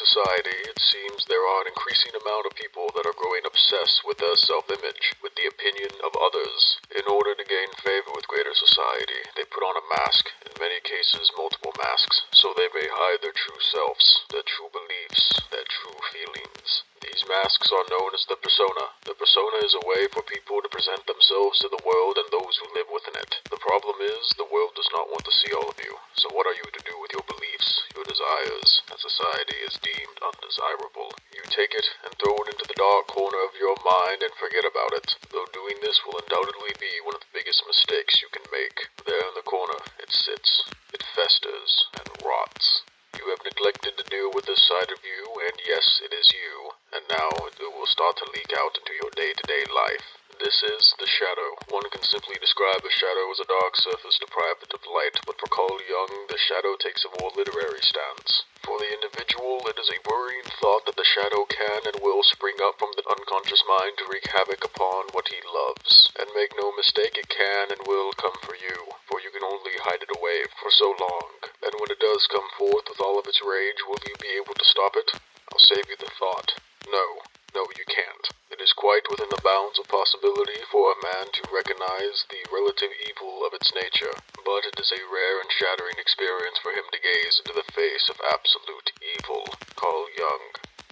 society, it seems there are an increasing amount of people that are growing obsessed with their self-image, with the opinion of others. In order to gain favor with greater society, they put on a mask, in many cases multiple masks, so they may hide their true selves, their true beliefs, their true feelings. These masks are known as the persona. The persona is a way for people to present themselves to the world and those who live within it. The problem is, the world does not want to see all of you. So what are you to do with your beliefs, your desires, that society is deemed undesirable? You take it and throw it into the dark corner of your mind and forget about it. Though doing this will undoubtedly be one of the biggest mistakes you can make. There in the corner, it sits, it festers, and rots. You have neglected to deal with this side of you, and yes, it is you, and now it will start to leak out into your day-to-day life. This is the shadow. One can simply describe a shadow as a dark surface deprived of light, but for Carl Jung, the shadow takes a more literary stance. For the individual, it is a worrying thought that the shadow can and will spring up from the unconscious mind to wreak havoc upon what he loves. And make no mistake, it can and will come for you, for you can only hide it away for so long. And when it does come forth with all of its rage, will you be able to stop it? I'll save you the thought. No, you can't. It is quite within the bounds of possibility for a man to recognize the relative evil of its nature, but it is a rare and shattering experience for him to gaze into the face of absolute evil. Carl Jung.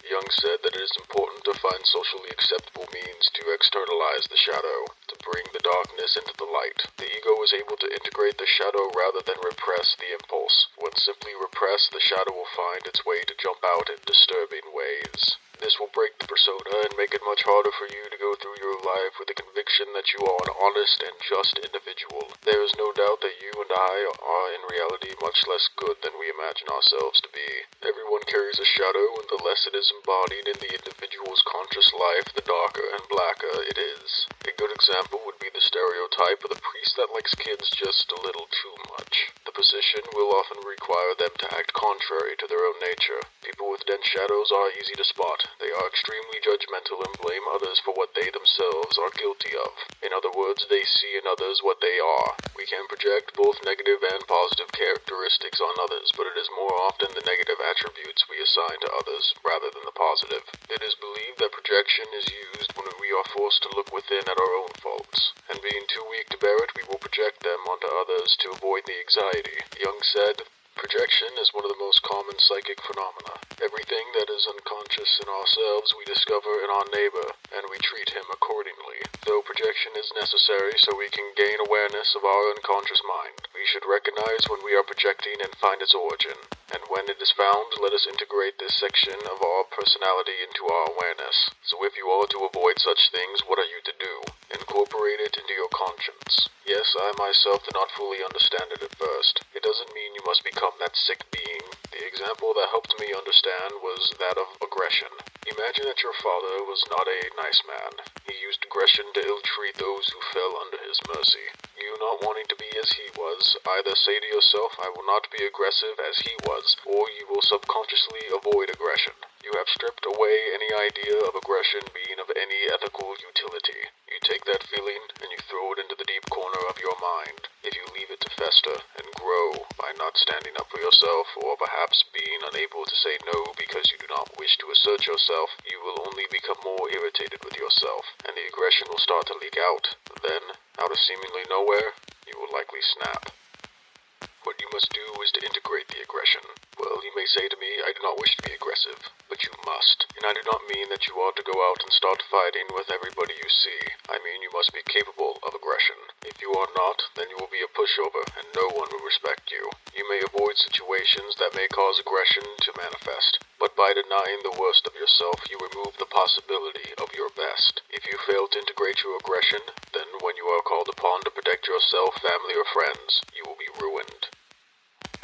Jung said that it is important to find socially acceptable means to externalize the shadow, to bring the darkness into the light. The ego is able to integrate the shadow rather than repress the impulse. When simply repressed, the shadow will find its way to jump out in disturbing ways. This will break the persona and make it much harder for you to go through your life with the conviction that you are an honest and just individual. There is no doubt that you and I are in reality much less good than we imagine ourselves to be. Everyone carries a shadow, and the less it is embodied in the individual's conscious life, the darker and blacker it is. A good example would be the stereotype of the priest that likes kids just a little too much. The position will often require them to act contrary to their own nature. People with dense shadows are easy to spot. They are extremely judgmental and blame others for what they themselves are guilty of. In other words, they see in others what they are. We can project both negative and positive characteristics on others, but it is more often the negative attributes we assign to others rather than the positive. It is believed that projection is used when we are forced to look within at our own faults, and being too weak to bear it, we will project them onto others to avoid the anxiety. Jung said, "Projection is one of the most common psychic phenomena. Everything that is unconscious in ourselves we discover in our neighbor, and we treat him accordingly. Though projection is necessary so we can gain awareness of our unconscious mind, we should recognize when we are projecting and find its origin. And when it is found, let us integrate this section of our personality into our awareness. So if you are to avoid such things, what are you to do? Incorporate it into your conscience. Yes, I myself did not fully understand it at first. It doesn't mean you must become that sick being. The example that helped me understand was that of aggression. Imagine that your father was not a nice man. He used aggression to ill-treat those who fell under his mercy. You not wanting to be as he was, either say to yourself, I will not be aggressive as he was, or you will subconsciously avoid aggression. You have stripped away any idea of aggression being of any ethical utility. You take that feeling and you throw it into the deep corner of your mind. If you leave it to fester and grow by not standing up for yourself, or perhaps being unable to say no because you do not wish to assert yourself, you will only become more irritated with yourself, and the aggression will start to leak out. Then, out of seemingly nowhere, you will likely snap. What you must do is to integrate the aggression. Well, you may say to me, I do not wish to be aggressive, but you must. And I do not mean that you ought to go out and start fighting with everybody you see. I mean you must be capable of aggression. If you are not, then you will be a pushover, and no one will respect you. You may avoid situations that may cause aggression to manifest, but by denying the worst of yourself, you remove the possibility of your best. If you fail to integrate your aggression, then when you are called upon to protect yourself, family, or friends, you will be ruined.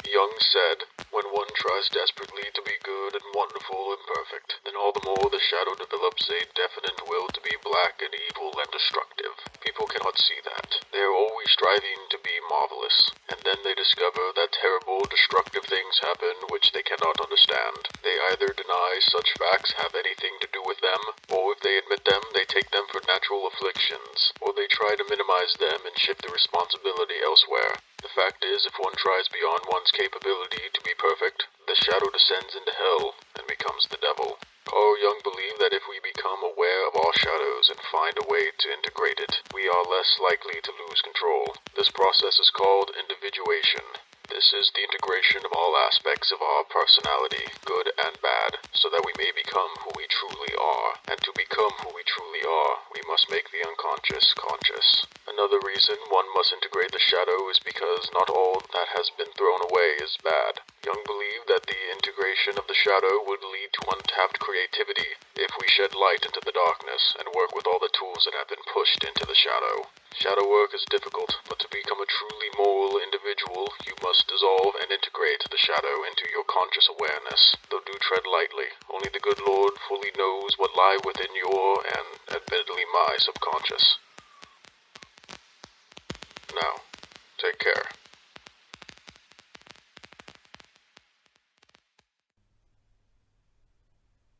Jung said, when one tries desperately to be good and wonderful and perfect, then all the more the shadow develops a definite will to be black and evil and destructive. People cannot see that. They are always striving to be marvelous, and then they discover that terrible, destructive things happen which they cannot understand. They either deny such facts have anything to do with them, or if they admit them, they take them for natural afflictions, or they try to minimize them and shift the responsibility elsewhere. The fact is, if one tries beyond one's capability to be perfect, the shadow descends into hell and becomes the devil. Carl Jung believed that if we become aware of our shadows and find a way to integrate it, we are less likely to lose control. This process is called individuation. This is the integration of all aspects of our personality, good and bad, so that we may become who we truly are. And to become who we truly are, we must make the unconscious conscious. Another reason one must integrate the shadow is because not all that has been thrown away is bad. Jung believed that the integration of the shadow would lead to untapped creativity if we shed light into the darkness and work with all the tools that have been pushed into the shadow. Shadow work is difficult, but to become a truly moral individual, you must dissolve and integrate the shadow into your conscious awareness. Though do tread lightly, only the good Lord fully knows what lie within your and admittedly my subconscious. Now, take care.